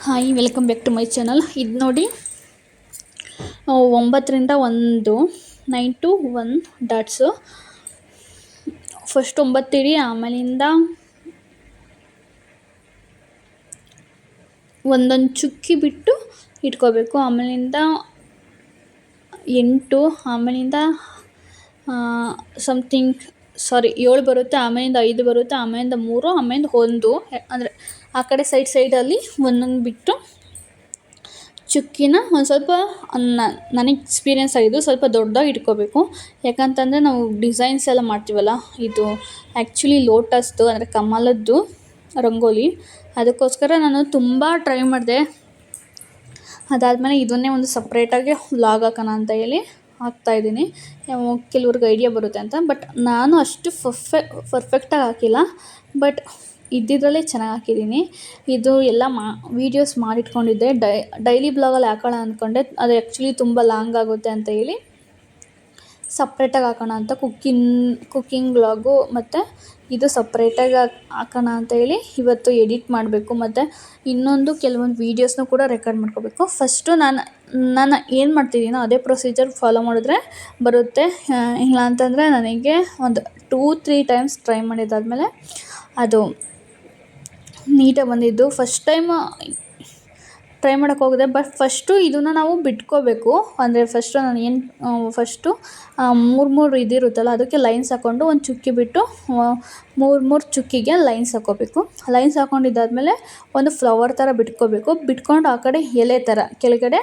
Hi, welcome back to my channel. ಇದು ನೋಡಿ 9 ರಿಂದ 1, 9 to 1 ಡಾಟ್ಸು. ಫಸ್ಟ್ 9 ಇಡಿ, ಆಮೇಲಿಂದ ಒಂದೊಂದು ಚುಕ್ಕಿ ಬಿಟ್ಟು ಇಟ್ಕೋಬೇಕು. ಆಮೇಲಿಂದ 8, ಆಮೇಲಿಂದ ಸಮಥಿಂಗ್ 7 ಬರುತ್ತೆ, ಆಮೇಲಿಂದ 5 ಬರುತ್ತೆ, ಆಮೇಲಿಂದ 3, ಆಮೇಲಿಂದ 1. ಅಂದರೆ ಆ ಕಡೆ ಸೈಡಲ್ಲಿ ಒಂದೊಂದು ಬಿಟ್ಟು ಚುಕ್ಕಿನ ಒಂದು ಸ್ವಲ್ಪ ನನಗೆ ಎಕ್ಸ್ಪೀರಿಯೆನ್ಸ್ ಆಗಿದ್ದು ಸ್ವಲ್ಪ ದೊಡ್ಡದಾಗಿ ಇಟ್ಕೋಬೇಕು. ಯಾಕಂತಂದರೆ ನಾವು ಡಿಸೈನ್ಸ್ ಎಲ್ಲ ಮಾಡ್ತೀವಲ್ಲ, ಇದು ಆ್ಯಕ್ಚುಲಿ ಲೋಟಸ್ದು ಅಂದರೆ ಕಮಲದ್ದು ರಂಗೋಲಿ. ಅದಕ್ಕೋಸ್ಕರ ನಾನು ತುಂಬ ಟ್ರೈ ಮಾಡಿದೆ. ಅದಾದಮೇಲೆ ಇದನ್ನೇ ಒಂದು ಸಪ್ರೇಟಾಗಿ ವ್ಲಾಗ್ ಹಾಕೋಣ ಅಂತ ಹೇಳಿ ಹಾಕ್ತಾಯಿದ್ದೀನಿ. ಕೆಲವ್ರಿಗೆ ಐಡಿಯಾ ಬರುತ್ತೆ ಅಂತ. ಬಟ್ ನಾನು ಅಷ್ಟು ಪರ್ಫೆಕ್ಟಾಗಿ ಹಾಕಿಲ್ಲ, ಬಟ್ ಇದ್ದಿದ್ರಲ್ಲೇ ಚೆನ್ನಾಗಿ ಹಾಕಿದ್ದೀನಿ. ಇದು ಎಲ್ಲ ವೀಡಿಯೋಸ್ ಮಾಡಿಟ್ಕೊಂಡಿದ್ದೆ. ಡೈಲಿ ಬ್ಲಾಗಲ್ಲಿ ಹಾಕೋಣ ಅಂದ್ಕೊಂಡೆ. ಅದು ಆ್ಯಕ್ಚುಲಿ ತುಂಬ ಲಾಂಗ್ ಆಗುತ್ತೆ ಅಂತ ಹೇಳಿ ಸಪ್ರೇಟಾಗಿ ಹಾಕೋಣ ಅಂತ ಕುಕ್ಕಿಂಗ್ ಬ್ಲಾಗು ಮತ್ತು ಇದು ಸಪ್ರೇಟಾಗಿ ಹಾಕೋಣ ಅಂತ ಹೇಳಿ ಇವತ್ತು ಎಡಿಟ್ ಮಾಡಬೇಕು. ಮತ್ತು ಇನ್ನೊಂದು ಕೆಲವೊಂದು ವೀಡಿಯೋಸ್ನೂ ಕೂಡ ರೆಕಾರ್ಡ್ ಮಾಡ್ಕೋಬೇಕು. ಫಸ್ಟು ನಾನು ಏನು ಮಾಡ್ತಿದ್ದೀನೋ ಅದೇ ಪ್ರೊಸೀಜರ್ ಫಾಲೋ ಮಾಡಿದ್ರೆ ಬರುತ್ತೆ. ಇಲ್ಲ ಅಂತಂದರೆ ನನಗೆ ಒಂದು 2-3 ಟೈಮ್ಸ್ ಟ್ರೈ ಮಾಡಿದ್ದಾದಮೇಲೆ ಅದು ನೀಟಾಗಿ ಬಂದಿದ್ದು. ಫಸ್ಟ್ ಟೈಮ್ ಟ್ರೈ ಮಾಡೋಕ್ಕೆ ಹೋಗಿದೆ, ಬಟ್ ಫಸ್ಟು ಇದನ್ನು ನಾವು ಬಿಟ್ಕೋಬೇಕು. ಅಂದರೆ ಫಸ್ಟು ನಾನು ಫಸ್ಟು 3 ಇದಿರುತ್ತಲ್ಲ, ಅದಕ್ಕೆ ಲೈನ್ಸ್ ಹಾಕ್ಕೊಂಡು ಒಂದು ಚುಕ್ಕಿ ಬಿಟ್ಟು 3 ಚುಕ್ಕಿಗೆ ಲೈನ್ಸ್ ಹಾಕ್ಕೋಬೇಕು. ಲೈನ್ಸ್ ಹಾಕ್ಕೊಂಡಿದ್ದಾದಮೇಲೆ ಒಂದು ಫ್ಲವರ್ ಥರ ಬಿಟ್ಕೊಂಡು ಆ ಕಡೆ ಎಲೆ ಥರ ಕೆಳಗಡೆ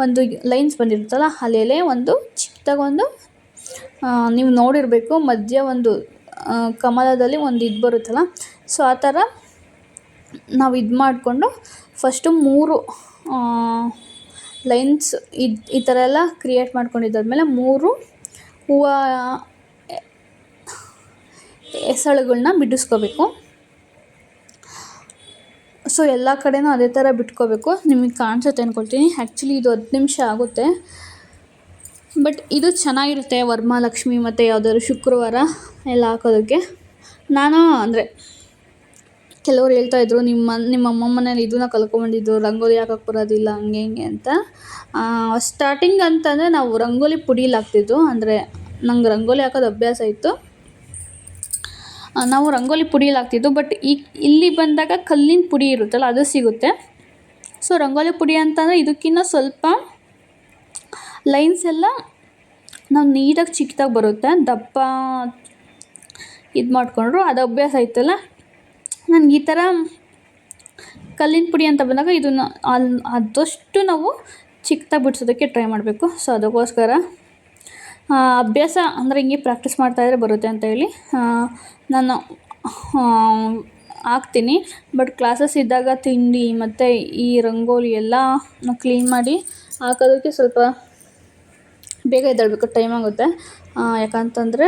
ಒಂದು ಲೈನ್ಸ್ ಬಂದಿರುತ್ತಲ್ಲ, ಅಲ್ಲಿ ಎಲೆ ಒಂದು ಚಿಕ್ಕದಾಗೊಂದು ನೀವು ನೋಡಿರಬೇಕು, ಮಧ್ಯ ಒಂದು ಕಮಲದಲ್ಲಿ ಒಂದು ಇದು ಬರುತ್ತಲ್ಲ, ಸೊ ಆ ಥರ ನಾವು ಇದು ಮಾಡಿಕೊಂಡು ಫಸ್ಟು 3 ಲೈನ್ಸ್ ಈ ಥರ ಎಲ್ಲ ಕ್ರಿಯೇಟ್ ಮಾಡ್ಕೊಂಡಿದ್ದಾದಮೇಲೆ 3 ಹೂವು ಎಸಳುಗಳನ್ನ ಬಿಡಿಸ್ಕೋಬೇಕು. ಸೊ ಎಲ್ಲ ಕಡೆನೂ ಅದೇ ಥರ ಬಿಟ್ಕೋಬೇಕು. ನಿಮಗೆ ಕಾಣಿಸುತ್ತೆ ಅಂದ್ಕೊಳ್ತೀನಿ. ಆ್ಯಕ್ಚುಲಿ ಇದು 10 ನಿಮಿಷ ಆಗುತ್ತೆ, ಬಟ್ ಇದು ಚೆನ್ನಾಗಿರುತ್ತೆ ವರಮಹಾಲಕ್ಷ್ಮಿ ಮತ್ತು ಯಾವುದಾದ್ರು ಶುಕ್ರವಾರ ಎಲ್ಲ ಹಾಕೋದಕ್ಕೆ. ನಾನು ಅಂದರೆ ಕೆಲವ್ರು ಹೇಳ್ತಾಯಿದ್ರು, ನಿಮ್ಮ ಅಮ್ಮ ಮನೇಲಿ ಇದನ್ನ ಕಲ್ತ್ಕೊಂಡ್ಬಂದಿದ್ದು, ರಂಗೋಲಿ ಹಾಕೋಕ್ಕೆ ಬರೋದಿಲ್ಲ ಹಂಗೆ ಹಿಂಗೆ ಅಂತ. ಸ್ಟಾರ್ಟಿಂಗ್ ಅಂತಂದರೆ ನಾವು ರಂಗೋಲಿ ಪುಡೀಲಿ ಹಾಕ್ತಿದ್ದು. ಅಂದರೆ ನಂಗೆ ರಂಗೋಲಿ ಹಾಕೋದು ಅಭ್ಯಾಸ ಇತ್ತು, ನಾವು ರಂಗೋಲಿ ಪುಡೀಲಿ ಹಾಕ್ತಿದ್ದು. ಬಟ್ ಇಲ್ಲಿ ಬಂದಾಗ ಕಲ್ಲಿನ ಪುಡಿ ಇರುತ್ತಲ್ಲ, ಅದು ಸಿಗುತ್ತೆ. ಸೊ ರಂಗೋಲಿ ಪುಡಿ ಅಂತಂದರೆ ಇದಕ್ಕಿಂತ ಸ್ವಲ್ಪ ಲೈನ್ಸ್ ಎಲ್ಲ ನಾವು ನೀಟಾಗಿ ಚಿಕ್ಕದಾಗಿ ಬರುತ್ತೆ. ದಪ್ಪ ಇದು ಮಾಡಿಕೊಂಡ್ರು ಅದು ಅಭ್ಯಾಸ ಇತ್ತಲ್ಲ, ನನಗೆ ಈ ಥರ ಕಲ್ಲಿನ ಪುಡಿ ಅಂತ ಬಂದಾಗ ಇದನ್ನು ಆದಷ್ಟು ನಾವು ಚಿಕ್ಕದಾಗಿ ಬಿಡಿಸೋದಕ್ಕೆ ಟ್ರೈ ಮಾಡಬೇಕು. ಸೊ ಅದಕ್ಕೋಸ್ಕರ ಅಭ್ಯಾಸ ಅಂದರೆ ಹಿಂಗೆ ಪ್ರಾಕ್ಟೀಸ್ ಮಾಡ್ತಾಯಿದ್ರೆ ಬರುತ್ತೆ ಅಂತ ಹೇಳಿ ನಾನು ಹಾಕ್ತೀನಿ. ಬಟ್ ಕ್ಲಾಸಸ್ ಇದ್ದಾಗ ತಿಂಡಿ ಮತ್ತು ಈ ರಂಗೋಲಿ ಎಲ್ಲ ಕ್ಲೀನ್ ಮಾಡಿ ಹಾಕೋದಕ್ಕೆ ಸ್ವಲ್ಪ ಬೇಗ ಎದ್ದೇಳಬೇಕು, ಟೈಮ್ ಆಗುತ್ತೆ. ಯಾಕಂತಂದರೆ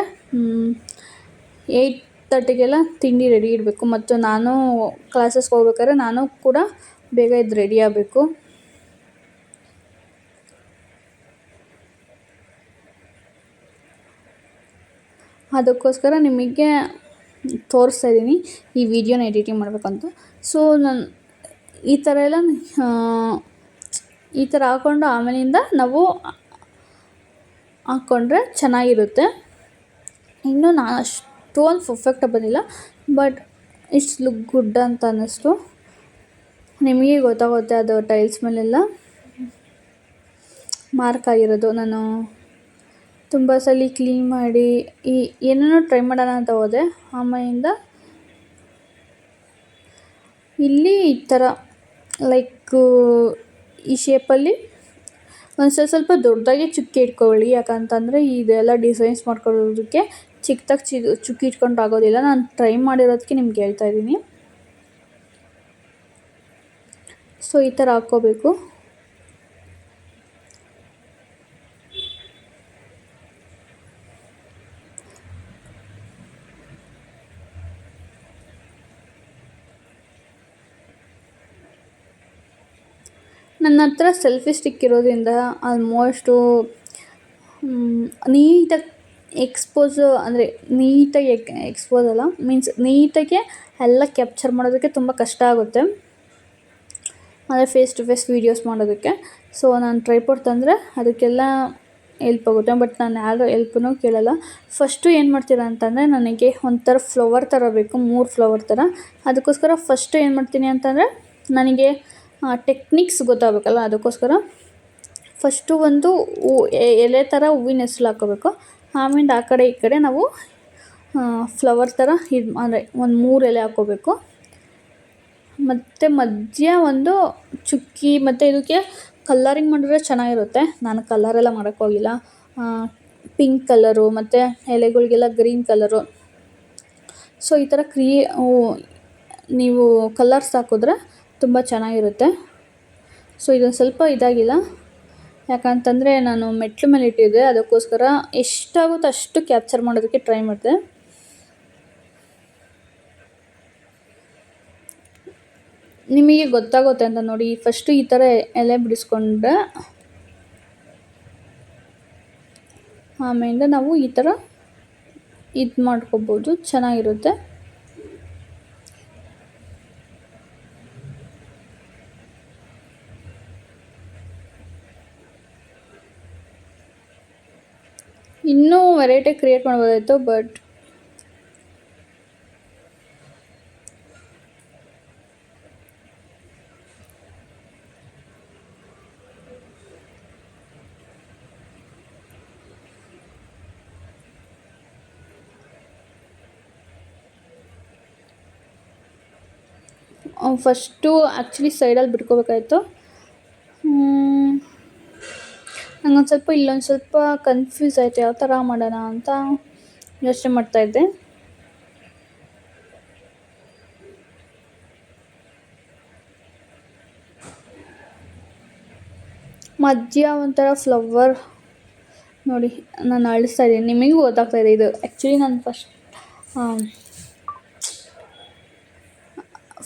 8:30ಗೆಲ್ಲ ತಿಂಡಿ ರೆಡಿ ಇಡಬೇಕು. ಮತ್ತು ನಾನು ಕ್ಲಾಸಸ್ಗೆ ಹೋಗ್ಬೇಕಾದ್ರೆ ನಾನು ಕೂಡ ಬೇಗ ಎದ್ದು ರೆಡಿ ಆಗಬೇಕು. ಅದಕ್ಕೋಸ್ಕರ ನಿಮಗೆ ತೋರಿಸ್ತಾ ಇದ್ದೀನಿ ಈ ವಿಡಿಯೋನ ಎಡಿಟಿಂಗ್ ಮಾಡಬೇಕಂತ. ಸೊ ನಾನು ಈ ಥರ ಎಲ್ಲ ಈ ಥರ ಹಾಕ್ಕೊಂಡು ಆಮೇಲಿಂದ ನಾವು ಹಾಕ್ಕೊಂಡ್ರೆ ಚೆನ್ನಾಗಿರುತ್ತೆ. ಇನ್ನೂ ನಾನು ಅಷ್ಟೊಂದು ಪರ್ಫೆಕ್ಟಾಗಿ ಬಂದಿಲ್ಲ, ಬಟ್ ಇಟ್ಸ್ ಲುಕ್ ಗುಡ್ ಅಂತ ಅನ್ನಿಸ್ತು. ನಿಮಗೆ ಗೊತ್ತಾಗುತ್ತೆ ಅದು ಟೈಲ್ಸ್ ಮೇಲೆಲ್ಲ ಮಾರ್ಕ್ ಆಗಿರೋದು. ನಾನು ತುಂಬ ಸಲ ಕ್ಲೀನ್ ಮಾಡಿ ಏನೇನೋ ಟ್ರೈ ಮಾಡೋಣ ಅಂತ ಹೋದೆ. ಆಮೇಲಿಂದ ಇಲ್ಲಿ ಈ ಥರ ಲೈಕ್ ಈ ಶೇಪಲ್ಲಿ ಒಂದು ಸ್ವಲ್ಪ ದೊಡ್ಡದಾಗಿ ಚುಕ್ಕಿ ಇಟ್ಕೊಳ್ಳಿ. ಯಾಕಂತಂದರೆ ಇದೆಲ್ಲ ಡಿಸೈನ್ಸ್ ಮಾಡ್ಕೊಳ್ಳೋದಕ್ಕೆ ಚಿಕ್ಕದಾಗಿ ಚುಕ್ಕಿ ಇಟ್ಕೊಂಡು ಆಗೋದಿಲ್ಲ. ನಾನು ಟ್ರೈ ಮಾಡಿರೋದಕ್ಕೆ ನಿಮ್ಗೆ ಹೇಳ್ತಾ ಇದ್ದೀನಿ. ಸೊ ಈ ಥರ ಹಾಕ್ಕೋಬೇಕು. ನನ್ನ ಹತ್ರ ಸೆಲ್ಫಿ ಸ್ಟಿಕ್ ಇರೋದ್ರಿಂದ ಆಲ್ಮೋಸ್ಟು ನೀಟಾಗಿ ನೀಟಾಗಿ ಎಕ್ಸ್ಪೋಸ್ ಅಲ್ಲ, ಮೀನ್ಸ್ ನೀಟಾಗಿ ಎಲ್ಲ ಕ್ಯಾಪ್ಚರ್ ಮಾಡೋದಕ್ಕೆ ತುಂಬ ಕಷ್ಟ ಆಗುತ್ತೆ. ಅಂದರೆ ಫೇಸ್ ಟು ಫೇಸ್ ವೀಡಿಯೋಸ್ ಮಾಡೋದಕ್ಕೆ. ಸೊ ನಾನು ಟ್ರೈಪಾಡ್ ತಂದರೆ ಅದಕ್ಕೆಲ್ಲ ಹೆಲ್ಪ್ ಆಗುತ್ತೆ. ಬಟ್ ನಾನು ಯಾರ ಹೆಲ್ಪನ್ನೂ ಕೇಳಲ್ಲ. ಫಸ್ಟು ಏನು ಮಾಡ್ತೀರಾ ಅಂತಂದರೆ, ನನಗೆ ಒಂಥರ ಫ್ಲವರ್ ಥರ ಬೇಕು, 3 ಫ್ಲವರ್ ಥರ. ಅದಕ್ಕೋಸ್ಕರ ಫಸ್ಟು ಏನು ಮಾಡ್ತೀನಿ ಅಂತಂದರೆ, ನನಗೆ ಟೆಕ್ನಿಕ್ಸ್ ಗೊತ್ತಾಗಬೇಕಲ್ಲ, ಅದಕ್ಕೋಸ್ಕರ ಫಸ್ಟು ಒಂದು ಎಲೆ ಥರ ಹೂವಿನ ಹೆಸ್ರು ಹಾಕ್ಕೋಬೇಕು. ಆಮೇಲೆ ಆ ಕಡೆ ಈ ಕಡೆ ನಾವು ಫ್ಲವರ್ ಥರ ಅಂದರೆ ಒಂದು 3 ಎಲೆ ಹಾಕ್ಕೋಬೇಕು. ಮತ್ತು ಮಧ್ಯ ಒಂದು ಚುಕ್ಕಿ, ಮತ್ತು ಇದಕ್ಕೆ ಕಲ್ಲರಿಂಗ್ ಮಾಡಿದ್ರೆ ಚೆನ್ನಾಗಿರುತ್ತೆ. ನಾನು ಕಲರೆಲ್ಲ ಮಾಡೋಕ್ಕೆ ಹೋಗಿಲ್ಲ. ಪಿಂಕ್ ಕಲರು ಮತ್ತು ಎಲೆಗಳಿಗೆಲ್ಲ ಗ್ರೀನ್ ಕಲರು. ಸೊ ಈ ಥರ ನೀವು ಕಲರ್ಸ್ ಹಾಕಿದ್ರೆ ತುಂಬ ಚೆನ್ನಾಗಿರುತ್ತೆ. ಸೊ ಇದೊಂದು ಸ್ವಲ್ಪ ಇದಾಗಿಲ್ಲ, ಯಾಕಂತಂದರೆ ನಾನು ಮೆಟ್ಲು ಮೇಲೆ ಇಟ್ಟಿದ್ದೆ. ಅದಕ್ಕೋಸ್ಕರ ಎಷ್ಟಾಗುತ್ತೋ ಅಷ್ಟು ಕ್ಯಾಪ್ಚರ್ ಮಾಡೋದಕ್ಕೆ ಟ್ರೈ ಮಾಡಿದೆ. ನಿಮಗೆ ಗೊತ್ತಾಗುತ್ತೆ ಅಂತ ನೋಡಿ. ಫಸ್ಟು ಈ ಥರ ಎಲೆ ಬಿಡಿಸ್ಕೊಂಡ್ರೆ ಆಮೇಲೆ ನಾವು ಈ ಥರ ಇದು ಮಾಡ್ಕೋಬೋದು, ಚೆನ್ನಾಗಿರುತ್ತೆ. ಇನ್ನೂ ವೆರೈಟಿ ಕ್ರಿಯೇಟ್ ಮಾಡ್ಬೋದಾಯಿತು, ಬಟ್ ಫಸ್ಟು ಆ್ಯಕ್ಚುಲಿ ಸೈಡಲ್ಲಿ ಬಿಟ್ಕೋಬೇಕಾಯಿತು. ನಂಗೊಂದು ಸ್ವಲ್ಪ ಇಲ್ಲೊಂದು ಸ್ವಲ್ಪ ಕನ್ಫ್ಯೂಸ್ ಆಯಿತು, ಯಾವ ಥರ ಮಾಡೋಣ ಅಂತ ಯೋಚನೆ ಮಾಡ್ತಾಯಿದ್ದೆ. ಮಧ್ಯ ಒಂಥರ ಫ್ಲವರ್ ನೋಡಿ, ನಾನು ಅಳಿಸ್ತಾ ಇದ್ದೀನಿ, ನಿಮಗೂ ಗೊತ್ತಾಗ್ತಾಯಿದೆ. ಇದು ಆ್ಯಕ್ಚುಲಿ ನಾನು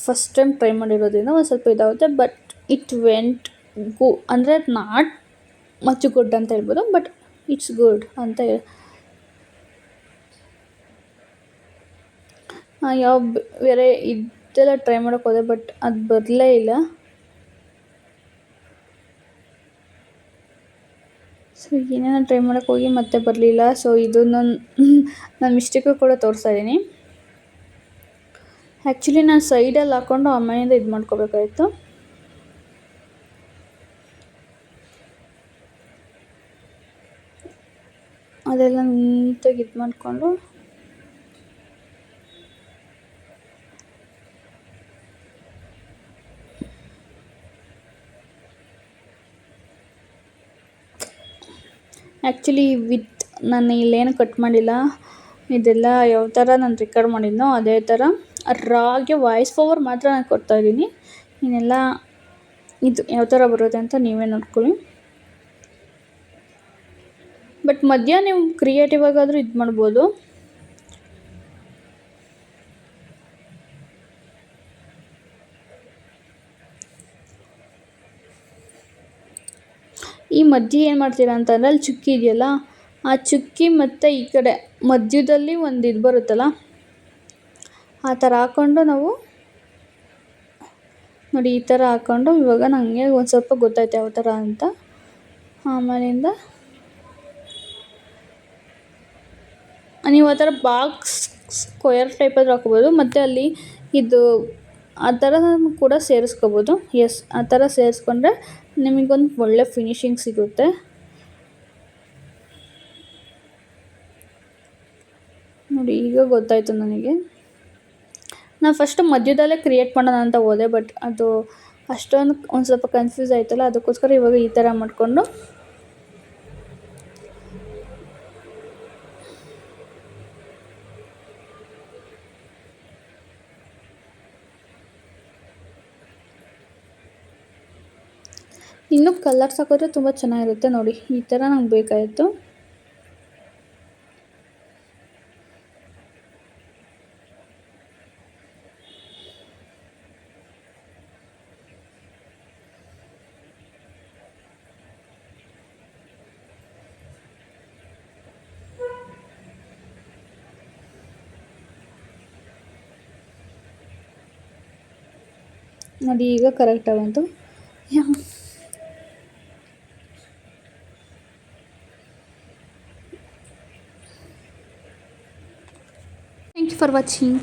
ಫಸ್ಟ್ ಟೈಮ್ ಟ್ರೈ ಮಾಡಿರೋದ್ರಿಂದ ಒಂದು ಸ್ವಲ್ಪ ಇದಾಗುತ್ತೆ. ಬಟ್ ಇಟ್ ವೆಂಟ್ ಅಂದರೆ ನಾಟ್ ಮಚ್ ಗುಡ್ ಅಂತ ಹೇಳ್ಬೋದು, ಬಟ್ ಇಟ್ಸ್ ಗುಡ್ ಅಂತ ಯಾವ ಬೇರೆ ಇದೆಲ್ಲ ಟ್ರೈ ಮಾಡೋಕ್ಕೆ ಹೋದೆ, ಬಟ್ ಅದು ಬರಲೇ ಇಲ್ಲ. ಸೊ ಏನೇನೋ ಟ್ರೈ ಮಾಡೋಕ್ಕೆ ಹೋಗಿ ಮತ್ತೆ ಬರಲಿಲ್ಲ. ಸೊ ಇದು ನನ್ನ ಮಿಸ್ಟೇಕು ಕೂಡ ತೋರಿಸ್ತಾ ಇದ್ದೀನಿ. ಆ್ಯಕ್ಚುಲಿ ನಾನು ಸೈಡಲ್ಲಿ ಹಾಕ್ಕೊಂಡು ಆಮೇಲಿಂದ ಇದು ಮಾಡ್ಕೋಬೇಕಾಯಿತು. ಅದೆಲ್ಲ ನೀಟಾಗಿ ಇದು ಮಾಡಿಕೊಂಡು ಆ್ಯಕ್ಚುಲಿ ನಾನು ಇಲ್ಲೇನು ಕಟ್ ಮಾಡಿಲ್ಲ. ಇದೆಲ್ಲ ಯಾವ ಥರ ನಾನು ರೆಕಾರ್ಡ್ ಮಾಡಿದ್ನೋ ಅದೇ ಥರ ರಾಗೆ ವಾಯ್ಸ್ ಓವರ್ ಮಾತ್ರ ನಾನು ಕೊಡ್ತಾಯಿದ್ದೀನಿ. ಇನ್ನೆಲ್ಲ ಇದು ಯಾವ ಥರ ಬರುತ್ತೆ ಅಂತ ನೀವೇ ನೋಡ್ಕೊಳ್ಳಿ. ಬಟ್ ಮಧ್ಯ ನೀವು ಕ್ರಿಯೇಟಿವ್ ಆಗಾದರೂ ಇದು ಮಾಡ್ಬೋದು. ಈ ಮಧ್ಯೆ ಏನು ಮಾಡ್ತೀರಾ ಅಂತಂದರೆ, ಅಲ್ಲಿ ಚುಕ್ಕಿ ಇದೆಯಲ್ಲ, ಆ ಚುಕ್ಕಿ ಮತ್ತು ಈ ಕಡೆ ಮಧ್ಯದಲ್ಲಿ ಒಂದು ಇದು ಬರುತ್ತಲ್ಲ, ಆ ಥರ ಹಾಕ್ಕೊಂಡು ನಾವು ನೋಡಿ ಈ ಥರ ಹಾಕ್ಕೊಂಡು, ಇವಾಗ ನನಗೆ ಒಂದು ಸ್ವಲ್ಪ ಗೊತ್ತಾಯ್ತು ಯಾವ ಥರ ಅಂತ. ಆಮೇಲಿಂದ ನೀವು ಆ ಥರ ಬಾಕ್ಸ್ ಸ್ಕ್ವೇರ್ ಟೈಪಾದ್ರೂ ಹಾಕ್ಬೋದು, ಮತ್ತು ಅಲ್ಲಿ ಇದು ಆ ಥರ ಕೂಡ ಸೇರಿಸ್ಕೋಬೋದು. ಎಸ್, ಆ ಥರ ಸೇರಿಸ್ಕೊಂಡ್ರೆ ನಿಮಗೊಂದು ಒಳ್ಳೆ ಫಿನಿಶಿಂಗ್ ಸಿಗುತ್ತೆ. ನೋಡಿ ಈಗ ಗೊತ್ತಾಯಿತು ನನಗೆ. ನಾನು ಫಸ್ಟು ಮಧ್ಯದಲ್ಲೇ ಕ್ರಿಯೇಟ್ ಮಾಡೋಣ ಅಂತ ಹೋದೆ, ಬಟ್ ಅದು ಅಷ್ಟೊಂದು ಒಂದು ಸ್ವಲ್ಪ ಕನ್ಫ್ಯೂಸ್ ಆಯ್ತಲ್ಲ, ಅದಕ್ಕೋಸ್ಕರ ಇವಾಗ ಈ ಥರ ಮಾಡಿಕೊಂಡು ಇನ್ನೂ ಕಲರ್ಸ್ ಹಾಕಿದ್ರೆ ತುಂಬ ಚೆನ್ನಾಗಿರುತ್ತೆ. ನೋಡಿ ಈ ಥರ ನಂಗೆ ಬೇಕಾಯಿತು. ನೋಡಿ ಈಗ ಕರೆಕ್ಟಾಗಿ ಬಂತು. Yeah thank you for watching.